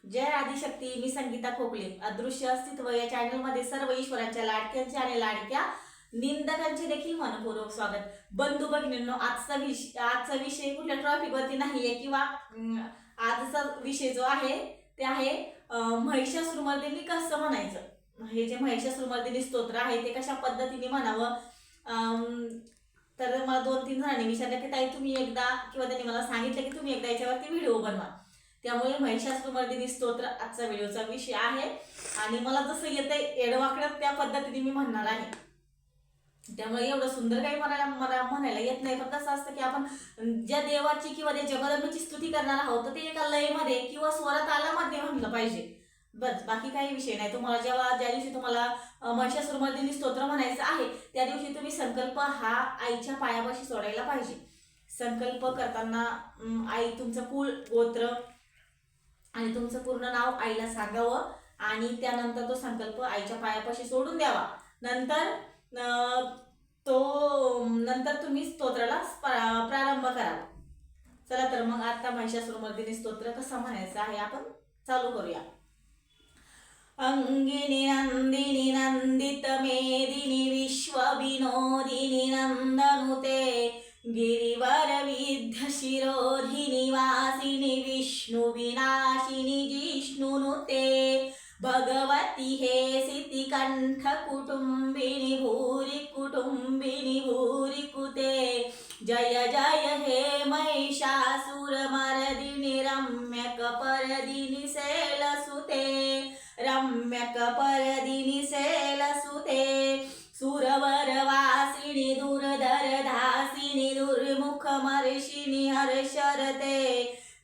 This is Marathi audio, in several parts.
जय आदिशक्ती. मी संगीता खोकले. अदृश्य अस्तित्व या चॅनलमध्ये सर्व ईश्वरांच्या लाडक्यांचे आणि लाडक्या निंदकांचे देखील मनपूर्वक स्वागत. बंधू भगिनींनो, आजचा विषय कुठल्या टॉपिकवरती नाहीये किंवा आजचा विषय जो आहे ते आहे महिषासुरमर्दिनी कसं म्हणायचं. हे जे महिषासुरमर्दिनी स्तोत्र आहे ते कशा पद्धतीने म्हणावं. तर मला 2-3 जणांनी विचारलं की ताई तुम्ही एकदा, किंवा त्यांनी मला सांगितलं की तुम्ही एकदा याच्यावरती व्हिडिओ बनवा. त्यामुळे महिषासुरमर्दिनी स्तोत्र आजचा व्हिडिओचा विषय आहे आणि मला जसं येतंय एडवाकडं त्या पद्धतीने मी म्हणणार आहे. त्यामुळे एवढं सुंदर काही मला म्हणायला येत नाही, पण कसं असतं की आपण ज्या देवाची किंवा त्या जगदंबेची स्तुती करणार आहोत तर ते एका लयमध्ये किंवा स्वरतालामध्ये म्हणलं पाहिजे. बस, बाकी काही विषय नाही. तुम्हाला ज्या दिवशी तुम्हाला महिषासुरमर्दिनी स्तोत्र म्हणायचं आहे त्या दिवशी तुम्ही संकल्प हा आईच्या पायापाशी सोडायला पाहिजे. संकल्प करताना आई तुमचं कुळ गोत्र आणि तुमचं पूर्ण नाव आईला सांगावं आणि त्यानंतर तो संकल्प आईच्या पायापाशी सोडून द्यावा. नंतर तुम्ही स्तोत्राला प्रारंभ करावा. चला तर मग आता महिषासुरमर्दिनी स्तोत्र कसं म्हणायचं आहे आपण चालू करूया. अंगिनी नंदिनी नंदित मेदिनी विश्व विनोदिनी नंदनुते गिरिवर विद्य शिरोधिनी वासिनी विष्णु विनाशिनी जिष्णुनुते भगवती हे सिती कंठ कुटुंबिनी भूरि कुटुंबिनी भूरि कुते जय जय हे महिषासुरमर्दिनी रम्यक परदिनी शैलसुते रम्यक परदिनी शैलसुते सुरवरवासिनी दुर्धर धासिनी दुर्मुख मर्षिणी हर्षरते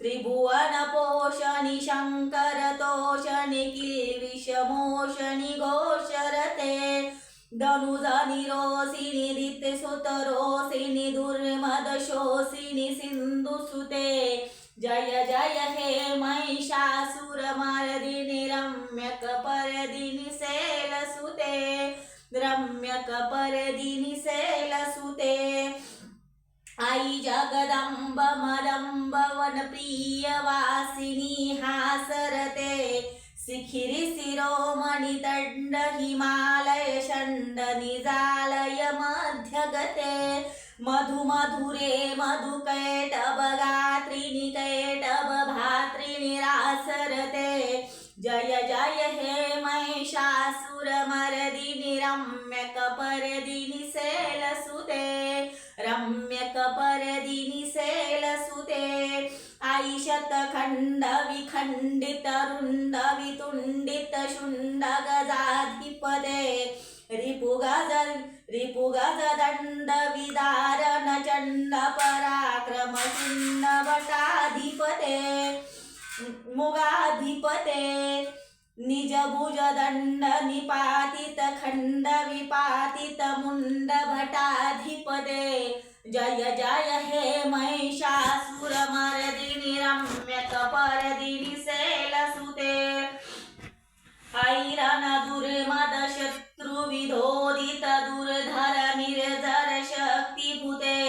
त्रिभुवन पोषणी शंकर तोषणी किल्विषमोषणी घोषरते धनुजनि रोसिनी दित्यसुतरोसिनी दुर्मदशोषिनी सिंधुसुते जय जय हे महिषासुरमर्दिनी रम्यक परदिनी शैलसुते रम्यक परदिनी शैलसुते आई जगदंब मदंब वनप्रिय वासिनी हासरते शिखिरी शिरोमणि दंड हिमालय षण्ड निजालय मध्यगते मधु मधुरे मधुकैटभ गात्रिणी कैटभ भात्रिणी रासरते जय जय हे महिषासुरमर्दिनी रम्यक परदिनी शैलसुते रम्यक परदिनी शैलसुते आई शतखंड विखंडित रुंड वितुंडित शुंड गजाधिपते रिपुगज दंड विदारण चंड पराक्रम चिन्ह वटाधिपते मुगाधिपते निज भुज दंड निपातित खंड विपातित मुंड भटाधिपते जय जय हे महिषासुरमर्दिनी रम्यक परदिनी शैलसुते ऐरन दुर्मद शत्रु विधोदित दुर्धर निर्जर शक्तिभूते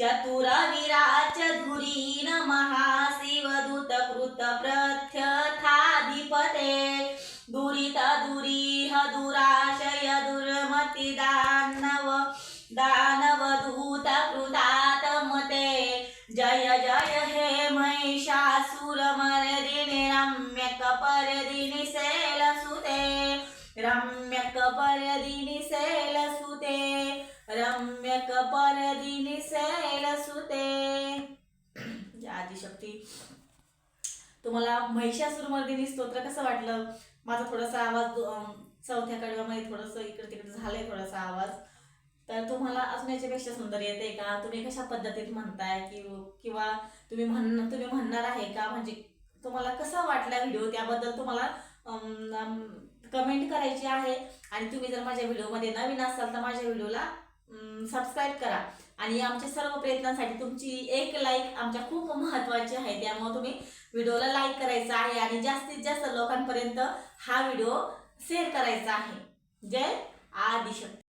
चतुर विराच धुरीन महाशिवदूत कृत प्रथ्यथाधिपते दुरित दुरीह दुराशय दुर्मति दानवदूत कृतात्मते जय जय हे महिषासुरमर्दिनी रम्यक परदिनी शैलसुते रम्यक परदिनी शैलसुते रम्यक परदिनी शैलसुते. आदिशक्ती. तुम्हाला महिषासुरमर्दिनी स्तोत्र कसं वाटलं? माझा थोडासा आवाज चौथ्या कडव्यामध्ये थोडंसं इकडे तिकडे झालंय थोडासा आवाज. तर तुम्हाला अजून याच्यापेक्षा सुंदर येते का? तुम्ही कशा पद्धतीत म्हणताय किंवा तुम्ही म्हणणार आहे का? म्हणजे तुम्हाला कसा वाटला व्हिडिओ त्याबद्दल तुम्हाला कमेंट करायची आहे. आणि तुम्ही जर माझ्या व्हिडिओमध्ये नवीन असाल तर माझ्या व्हिडिओला सबस्क्राईब करा. आणि आमच्या सर्व प्रयत्नांसाठी तुमची एक लाईक आमच्या खूप महत्त्वाची आहे. त्यामुळे तुम्ही व्हिडिओला लाईक करायचा आहे आणि जास्तीत जास्त लोकांपर्यंत हा व्हिडिओ शेअर करायचा आहे. जय आदिशक्ती.